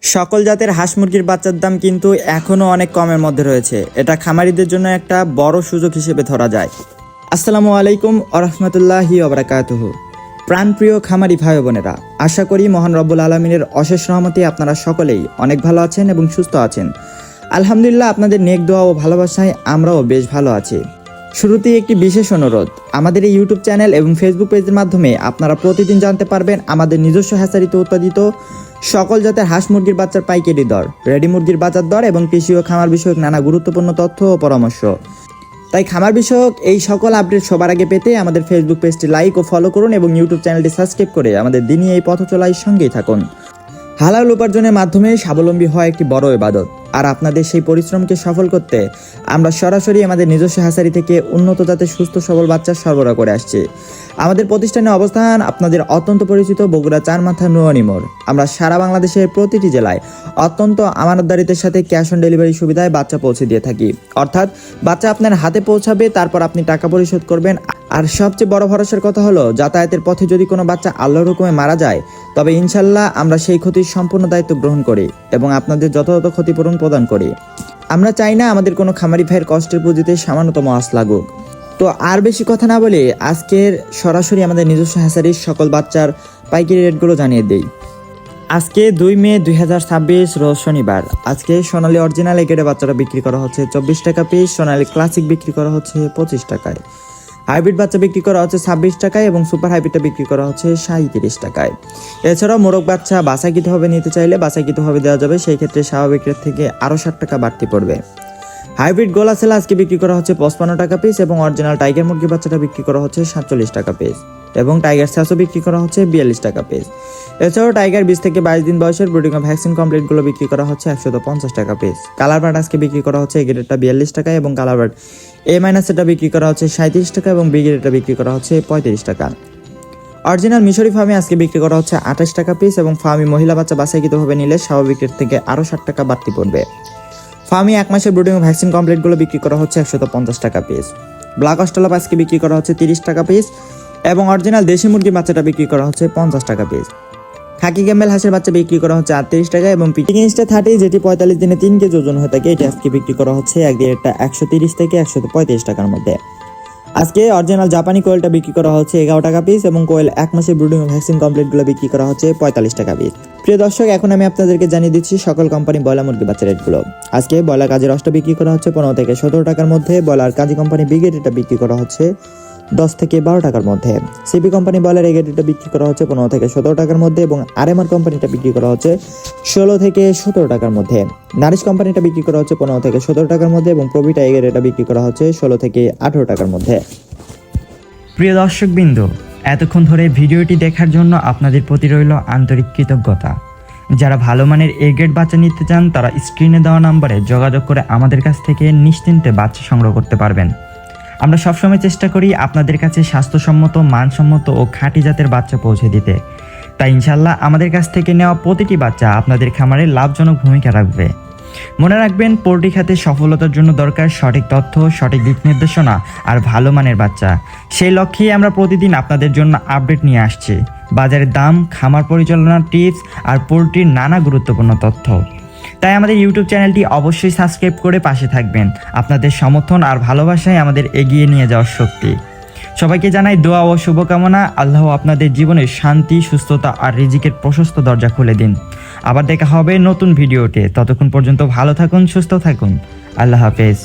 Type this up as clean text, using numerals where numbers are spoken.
সকল জাতের হাঁস মুরগির বাচ্চার দাম কিন্তু এখনও অনেক কমের মধ্যে রয়েছে। এটা খামারিদের জন্য একটা বড় সুযোগ হিসেবে ধরা যায়। আসসালামু আলাইকুম আরহামতুল্লাহি ওবারাকাতুহু। প্রাণপ্রিয় খামারি ভাই বোনেরা, আশা করি মহান রব্বুল আলমিনের অশেষ রহমতে আপনারা সকলেই অনেক ভালো আছেন এবং সুস্থ আছেন। আলহামদুলিল্লাহ, আপনাদের নেক দোয়া ও ভালোবাসায় আমরাও বেশ ভালো আছি। শুরুতেই একটি বিশেষ অনুরোধ, আমাদের এই ইউটিউব চ্যানেল এবং ফেসবুক পেজের মাধ্যমে আপনারা প্রতিদিন জানতে পারবেন আমাদের নিজস্ব হ্যাচারিতে উৎপাদিত সকল জাতের হাঁস মুরগির বাচ্চার পাইকারি দর, রেডি মুরগির বাজার দর এবং কৃষি ও খামার বিষয়ক নানা গুরুত্বপূর্ণ তথ্য ও পরামর্শ। তাই খামার বিষয়ক এই সকল আপডেট সবার আগে পেতে আমাদের ফেসবুক পেজটি লাইক ও ফলো করুন এবং ইউটিউব চ্যানেলটি সাবস্ক্রাইব করে আমাদের দিনই এই পথ চলার সঙ্গেই থাকুন। হালাল উপার্জনের মাধ্যমে স্বাবলম্বী হওয়া একটি বড় ইবাদত, আর আপনাদের সেই পরিশ্রমকে সফল করতে আমরা সরাসরি আমাদের নিজস্ব হ্যাচারি থেকে উন্নত জাতের সুস্থ সবল বাচ্চা সরবরাহ করে আসছি। আমাদের প্রতিষ্ঠানের অবস্থান আপনাদের অত্যন্ত পরিচিত বগুড়া চারমাথা নুয়ানি মোড়। আমরা সারা বাংলাদেশের প্রতিটি জেলায় অত্যন্ত আমানতদারিত্বের সাথে ক্যাশ অন ডেলিভারি সুবিধায় বাচ্চা পৌঁছে দিয়ে থাকি। অর্থাৎ বাচ্চা আপনার হাতে পৌঁছাবে, তারপর আপনি টাকা পরিশোধ করবেন। আর সবচেয়ে বড় ভরসার কথা হলো, যাতায়াতের পথে যদি কোনো বাচ্চা আল্লাহর হুকুমে মারা যায়, তবে ইনশাল্লাহ আমরা সেই ক্ষতির সম্পূর্ণ দায়িত্ব গ্রহণ করি এবং আপনাদের যথাযথ ক্ষতিপূরণ প্রদান করি। আমরা চাই না আমাদের কোনো খামারি ভাইয়ের কষ্টের পুঁজিতে সামান্যতম আঁচ লাগুক। তো আর বেশি কথা না বলে আজকের সরাসরি আমাদের নিজস্ব হ্যাচারির সকল বাচ্চার পাইকারি রেটগুলো জানিয়ে দেই। আজকে 2 মে 2026 রোজ শনিবার। আজকে সোনালী অরিজিনাল এগেডে বাচ্চাটা বিক্রি করা হচ্ছে 24 টাকা পিস, সোনালী ক্লাসিক বিক্রি করা হচ্ছে 25 টাকায়, হাইব্রিড বাচ্চা বিক্রি করা হচ্ছে 26 টাকায় এবং সুপার হাইব্রিডটা বিক্রি করা হচ্ছে 37 টাকায়। এছাড়াও মোরগ বাচ্চা বাছাইকৃতভাবে নিতে চাইলে বাছাইকৃতভাবে দেওয়া যাবে, সেই ক্ষেত্রে স্বাভাবিক রেট থেকে আরও 60 টাকা বাড়তি পড়বে। হাইব্রিড গোলা সেলা আজকে বিক্রি করা হচ্ছে 55 টাকা পিস এবং অরিজিনাল টাইগার মুরগি বাচ্চাটা বিক্রি করা হচ্ছে 47 টাকা পিস এবং টাইগার স্যাসও বিক্রি করা হচ্ছে 42 টাকা পিস। এছাড়াও টাইগার 20 থেকে 22 দিন বয়সের ব্রিডিং ও ভ্যাকসিন কমপ্লিটগুলো বিক্রি করা হচ্ছে 150 টাকা পিস। কালার বার্ড আজকে বিক্রি করা হচ্ছে এ গ্রেডটা 42 টাকা এবং কালার বার্ড এ মাইনাস এটা বিক্রি করা হচ্ছে 37 টাকা এবং বি গ্রেডটা বিক্রি করা হচ্ছে 35 টাকা। অরিজিনাল মিশরি ফার্মে আজকে বিক্রি করা হচ্ছে 28 টাকা পিস এবং ফার্মি মহিলা বাচ্চা বাছাইকৃতভাবে নিলে স্বাভাবিক রেট থেকে আরও 60 টাকা বাড়তি পড়বে। ফার্মি 1 মাসের ব্রিডিং ও ভ্যাকসিন কমপ্লিটগুলো বিক্রি করা হচ্ছে 150 টাকা পিস। ব্ল্যাক অস্ট্রেলিয়া আজকে বিক্রি করা হচ্ছে 30 টাকা পিস এবং অরিজিনাল দেশি মুরগি বাচ্চাটা বিক্রি করা হচ্ছে 50 টাকা পিস। খাকি ক্যাম্বেল হাঁসের বাচ্চা বিক্রি করা হচ্ছে 38 টাকা এবং পিকিংস্টা 30 যেটি 45 দিনে 3 কেজি ওজন হয়ে থাকে, এটি আজকে বিক্রি করা হচ্ছে এক রেটটা 130 থেকে 135 টাকার মধ্যে। আজকে অরিজিনাল জাপানি কোয়েলটা বিক্রি করা হচ্ছে 11 টাকা পিস এবং কোয়েল 1 মাসের ব্রিডিং ও ভ্যাকসিন কমপ্লিটগুলো বিক্রি করা হচ্ছে 45 টাকা পিস। প্রিয় দর্শক, এখন আমি আপনাদেরকে জানিয়ে দিচ্ছি সকল কোম্পানি ব্রয়লার মুরগি বাচ্চা রেটগুলো। আজকে ব্রয়লার কাজের রসটা বিক্রি করা হচ্ছে 15 থেকে 17 টাকার মধ্যে। ব্রয়লার কাজী কোম্পানি ব্রিগেড এটা বিক্রি করা হচ্ছে 10 থেকে 12 টাকার মধ্যে। সিপি কোম্পানি ব্রয়লার এগেডটা বিক্রি করা হচ্ছে 15 থেকে 17 টাকার মধ্যে এবং আরএমআর কোম্পানিটা বিক্রি করা হচ্ছে 16 থেকে 17 টাকার মধ্যে। নারিশ কোম্পানিটা বিক্রি করা হচ্ছে 15 থেকে 17 টাকার মধ্যে এবং প্রবিটা এগেডটা বিক্রি করা হচ্ছে 16 থেকে 18 টাকার মধ্যে। প্রিয় দর্শকবৃন্দ, এতক্ষণ ধরে ভিডিওটি দেখার জন্য আপনাদের প্রতি রইল আন্তরিক কৃতজ্ঞতা। যারা ভালো মানের এ গ্রেড বাচ্চা নিতে চান, তারা স্ক্রিনে দেওয়া নম্বরে যোগাযোগ করে আমাদের কাছ থেকে নিশ্চিন্তে বাচ্চা সংগ্রহ করতে পারবেন। আমরা সবসময় চেষ্টা করি আপনাদের কাছে স্বাস্থ্যসম্মত, মানসম্মত ও খাঁটি জাতের বাচ্চা পৌঁছে দিতে। তাই ইনশাল্লাহ আমাদের কাছ থেকে নেওয়া প্রতিটি বাচ্চা আপনাদের খামারে লাভজনক ভূমিকা রাখবে। মনে রাখবেন, পোল্ট্রি খাতে সফলতার জন্য দরকার সঠিক তথ্য, সঠিক দিক নির্দেশনা আর ভালো মানের বাচ্চা। সেই লক্ষ্যেই আমরা প্রতিদিন আপনাদের জন্য আপডেট নিয়ে আসছি, বাজারের দাম, খামার পরিচালনার টিপস আর পোল্ট্রির নানা গুরুত্বপূর্ণ তথ্য। তাই আমাদের ইউটিউব চ্যানেলটি অবশ্যই সাবস্ক্রাইব করে পাশে থাকবেন। আপনাদের সমর্থন আর ভালোবাসায় আমাদের এগিয়ে নিয়ে যাওয়ার শক্তি। সবাইকে জানাই দোয়া ও শুভকামনা। আল্লাহ আপনাদের জীবনে শান্তি, সুস্থতা আর রিজিকের প্রশস্ত দরজা খুলে দিন। আবার দেখা হবে নতুন ভিডিওতে। ততক্ষণ পর্যন্ত ভালো থাকুন, সুস্থ থাকুন। আল্লাহ হাফেজ।